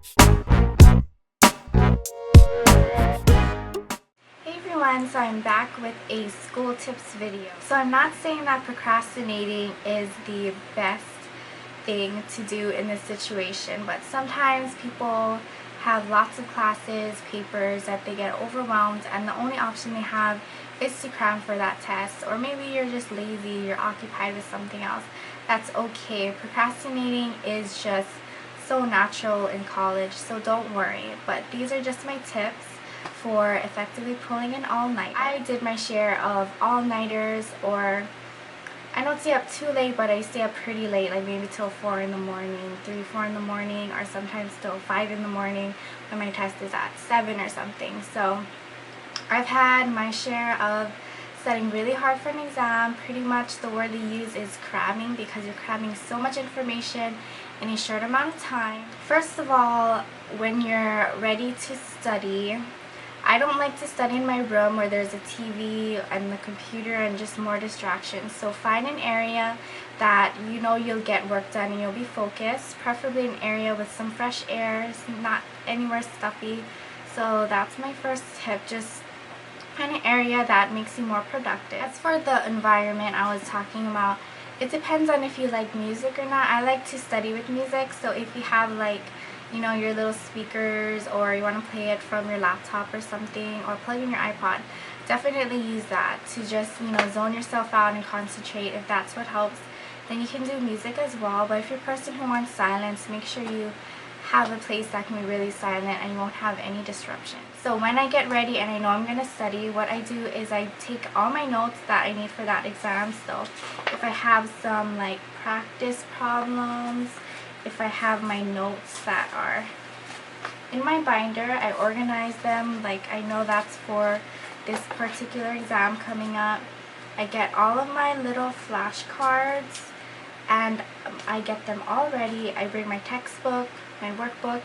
Hey everyone, so I'm back with a school tips video. So I'm not saying that procrastinating is the best thing to do in this situation, but sometimes people have lots of classes, papers that they get overwhelmed, and the only option they have is to cram for that test. Or maybe you're just lazy, you're occupied with something else. That's okay. Procrastinating is just so natural in college, so don't worry. But these are just my tips for effectively pulling an all-nighter. I did my share of all-nighters, or I don't stay up too late, but I stay up pretty late, like maybe till 4 in the morning, 3, 4 in the morning, or sometimes till 5 in the morning when my test is at 7 or something. So I've had my share of studying really hard for an exam. Pretty much the word they use is cramming, because you're cramming so much information in a short amount of time. First of all, when you're ready to study, I don't like to study in my room where there's a TV and the computer and just more distractions. So find an area that you know you'll get work done and you'll be focused, preferably an area with some fresh air, not anywhere stuffy. So that's my first tip, just find an area that makes you more productive. As for the environment I was talking about, it depends on if you like music or not. I like to study with music, so if you have your little speakers, or you want to play it from your laptop or something, or plug in your iPod, definitely use that to just zone yourself out and concentrate. If that's what helps, then you can do music as well. But if you're a person who wants silence, make sure you have a place that can be really silent and you won't have any disruptions. So when I get ready and I know I'm going to study, what I do is I take all my notes that I need for that exam. So if I have some practice problems, if I have my notes that are in my binder, I organize them like I know that's for this particular exam coming up. I get all of my little flashcards and I get them all ready. I bring my textbook, my workbook,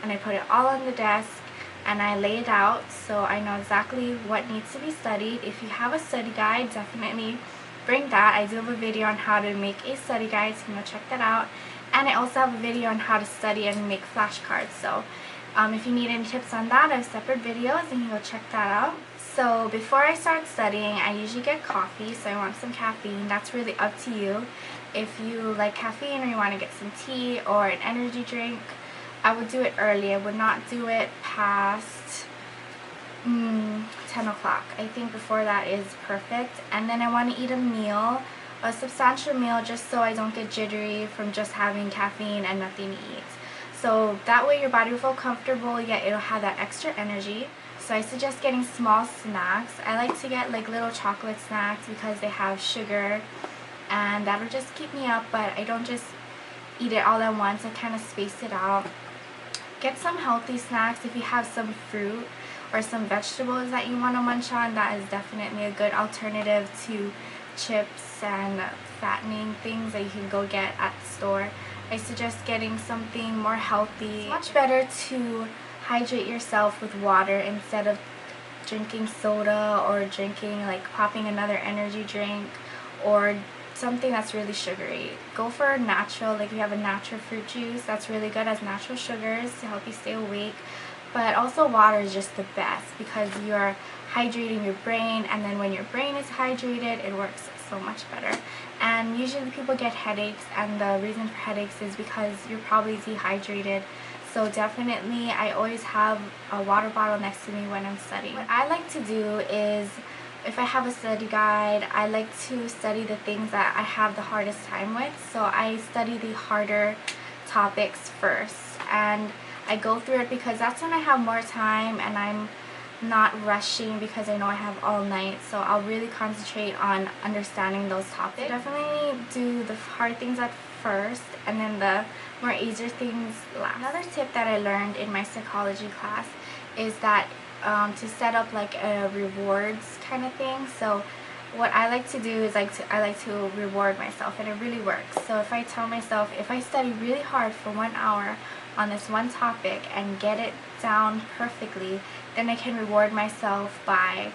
and I put it all on the desk and I lay it out so I know exactly what needs to be studied. If you have a study guide, definitely bring that. I do have a video on how to make a study guide, so check that out. And I also have a video on how to study and make flashcards. So if you need any tips on that, I have separate videos and you can go check that out. So before I start studying, I usually get coffee, so I want some caffeine. That's really up to you. If you like caffeine or you want to get some tea or an energy drink, I would do it early. I would not do it past 10 o'clock. I think before that is perfect. And then I want to eat a meal, a substantial meal, just so I don't get jittery from just having caffeine and nothing to eat. So that way your body will feel comfortable, yet it'll have that extra energy. So I suggest getting small snacks. I like to get little chocolate snacks because they have sugar, and that'll just keep me up, but I don't just eat it all at once. I kind of space it out. Get some healthy snacks. If you have some fruit or some vegetables that you want to munch on, that is definitely a good alternative to chips and fattening things that you can go get at the store. I suggest getting something more healthy. It's much better to hydrate yourself with water instead of drinking soda or popping another energy drink or something that's really sugary. Go for natural, if you have a natural fruit juice, that's really good as natural sugars to help you stay awake. But also water is just the best because you're hydrating your brain, and then when your brain is hydrated, it works so much better. And usually people get headaches, and the reason for headaches is because you're probably dehydrated. So definitely I always have a water bottle next to me when I'm studying. What I like to do is, if I have a study guide, I like to study the things that I have the hardest time with. So I study the harder topics first, and I go through it because that's when I have more time and I'm not rushing because I know I have all night. So I'll really concentrate on understanding those topics. Definitely do the hard things at first and then the more easier things last. Another tip that I learned in my psychology class is that to set up a rewards kind of thing. So what I like to do is I like to reward myself, and it really works. So if I tell myself, if I study really hard for 1 hour on this one topic and get it down perfectly, then I can reward myself by,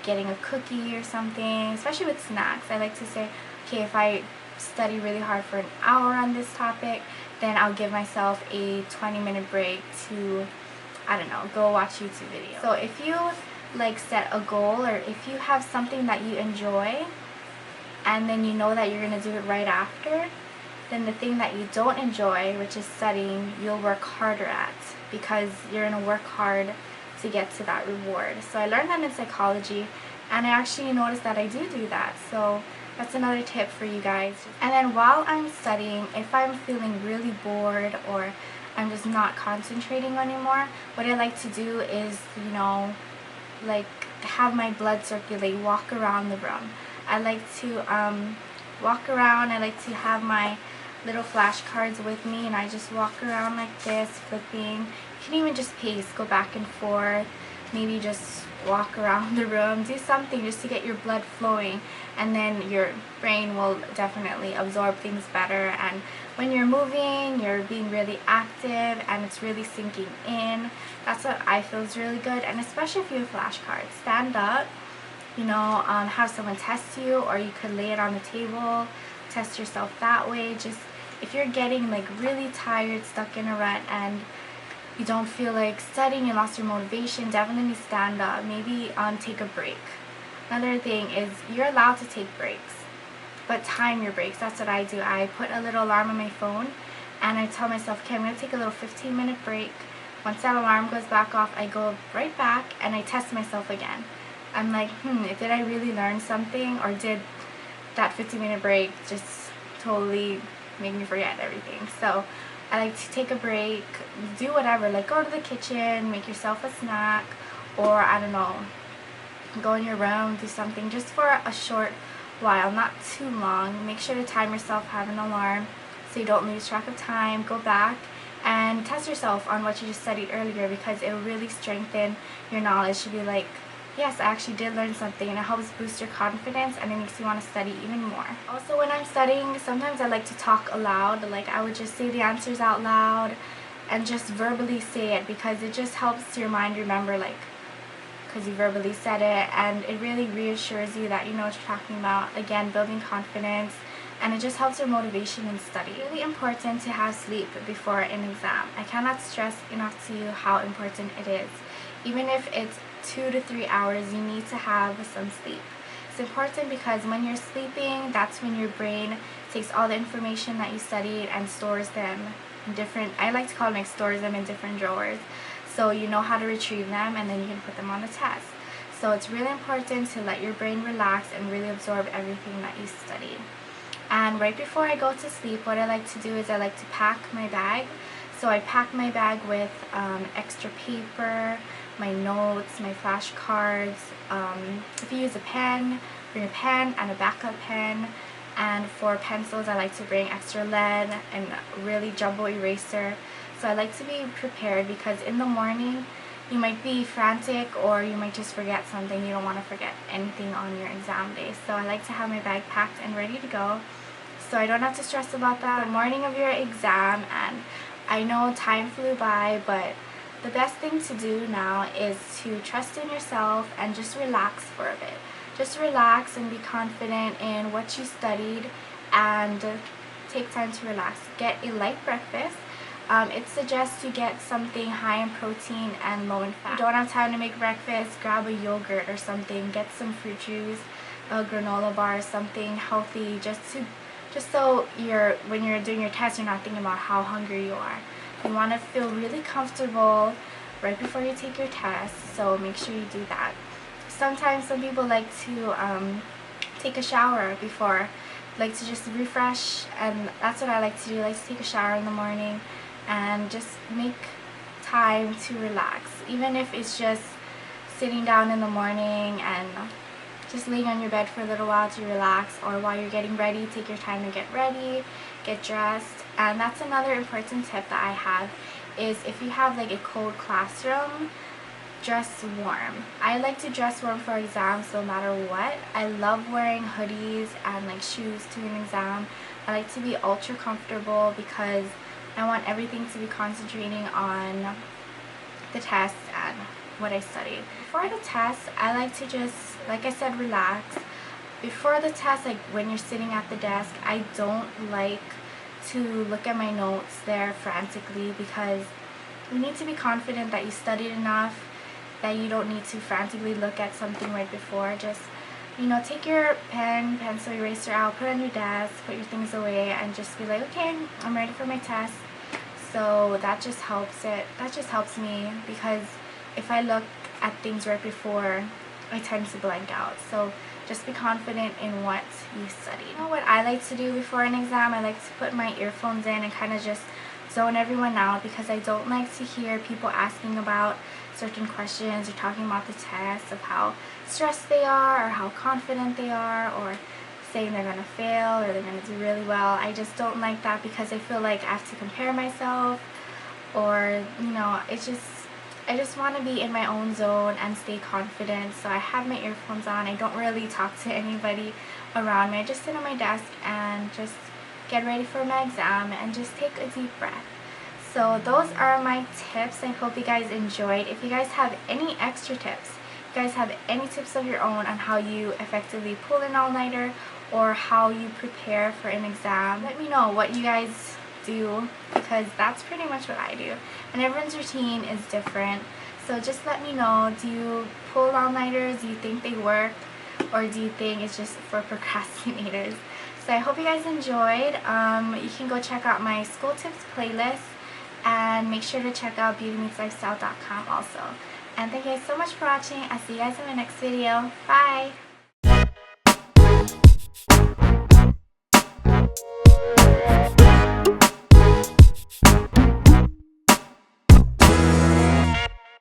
getting a cookie or something. Especially with snacks, I like to say, okay, if I study really hard for an hour on this topic, then I'll give myself a 20-minute break to, I don't know, go watch YouTube videos. So if you like set a goal, or if you have something that you enjoy and then you know that you're going to do it right after, then the thing that you don't enjoy, which is studying, you'll work harder at, because you're going to work hard to get to that reward. So I learned that in psychology, and I actually noticed that I do that. So that's another tip for you guys. And then while I'm studying, if I'm feeling really bored or I'm just not concentrating anymore, what I like to do is, you know, like have my blood circulate, walk around the room. I like to walk around. I like to have my little flashcards with me, and I just walk around like this, flipping. You can even just pace, go back and forth, maybe just walk around the room, do something just to get your blood flowing, and then your brain will definitely absorb things better. And when you're moving, you're being really active and it's really sinking in. That's what I feel is really good. And especially if you have flashcards, stand up, you know, have someone test you, or you could lay it on the table, test yourself that way. Just if you're getting like really tired, stuck in a rut, and you don't feel like studying, you lost your motivation, definitely stand up. Maybe take a break. Another thing is you're allowed to take breaks, but time your breaks. That's what I do. I put a little alarm on my phone, and I tell myself, okay, I'm going to take a little 15-minute break. Once that alarm goes back off, I go right back and I test myself again. I'm like, did I really learn something, or did that 15-minute break just totally make me forget everything? So I like to take a break, do whatever, like go to the kitchen, make yourself a snack, or I don't know, go in your room, do something just for a short while, not too long. Make sure to time yourself, have an alarm so you don't lose track of time. Go back and test yourself on what you just studied earlier, because it will really strengthen your knowledge. You'll be like, yes, I actually did learn something, and it helps boost your confidence, and it makes you want to study even more. Also, when I'm studying, sometimes I like to talk aloud. Like I would just say the answers out loud and just verbally say it, because it just helps your mind remember, like, because you verbally said it, and it really reassures you that you know what you're talking about. Again, building confidence, and it just helps your motivation in study. It's really important to have sleep before an exam. I cannot stress enough to you how important it is. Even if it's 2 to 3 hours, you need to have some sleep. It's important because when you're sleeping, that's when your brain takes all the information that you studied and stores them in different, I like to call them like stores them in different drawers. So you know how to retrieve them, and then you can put them on the test. So it's really important to let your brain relax and really absorb everything that you studied. And right before I go to sleep, what I like to do is I like to pack my bag. So I pack my bag with extra paper, my notes, my flashcards. If you use a pen, bring a pen and a backup pen. And for pencils, I like to bring extra lead and really jumbo eraser. So I like to be prepared, because in the morning you might be frantic, or you might just forget something. You don't want to forget anything on your exam day. So I like to have my bag packed and ready to go, so I don't have to stress about that. The morning of your exam, and I know time flew by, but the best thing to do now is to trust in yourself and just relax for a bit. Just relax and be confident in what you studied, and take time to relax. Get a light breakfast. It suggests you get something high in protein and low in fat. If you don't have time to make breakfast, grab a yogurt or something. Get some fruit juice, a granola bar, something healthy, just so when you're doing your test, you're not thinking about how hungry you are. You want to feel really comfortable right before you take your test, so make sure you do that. Sometimes some people like to take a shower before, like to just refresh, and that's what I like to do. I like to take a shower in the morning and just make time to relax, even if it's just sitting down in the morning and just laying on your bed for a little while to relax, or while you're getting ready, take your time to get ready, get dressed. And that's another important tip that I have, is if you have like a cold classroom, dress warm. I like to dress warm for exams no matter what. I love wearing hoodies and like shoes to an exam. I like to be ultra comfortable because I want everything to be concentrating on the test and what I studied. For the test, I like to just, like I said, relax. before the test, like when you're sitting at the desk, I don't like to look at my notes there frantically, because you need to be confident that you studied enough, that you don't need to frantically look at something right before. Just, you know, take your pen, pencil, eraser out, put it on your desk, put your things away, and just be like, okay, I'm ready for my test. So that just helps me, because if I look at things right before, I tend to blank out. So just be confident in what you study. You know what I like to do before an exam? I like to put my earphones in and kind of just zone everyone out, because I don't like to hear people asking about certain questions or talking about the test, of how stressed they are or how confident they are, or saying they're going to fail or they're going to do really well. I just don't like that, because I feel like I have to compare myself, or, you know, I just want to be in my own zone and stay confident. So I have my earphones on. I don't really talk to anybody around me. I just sit on my desk and just get ready for my exam and just take a deep breath. So those are my tips. I hope you guys enjoyed. If you guys have any extra tips, if you guys have any tips of your own on how you effectively pull an all-nighter or how you prepare for an exam, let me know what you guys do, because that's pretty much what I do, and everyone's routine is different. So just let me know, do you pull all-nighters? Do you think they work, or do you think it's just for procrastinators? So I hope you guys enjoyed. You can go check out my school tips playlist, and make sure to check out beautymeetslifestyle.com also. And thank you guys so much for watching. I'll see you guys in my next video. Bye!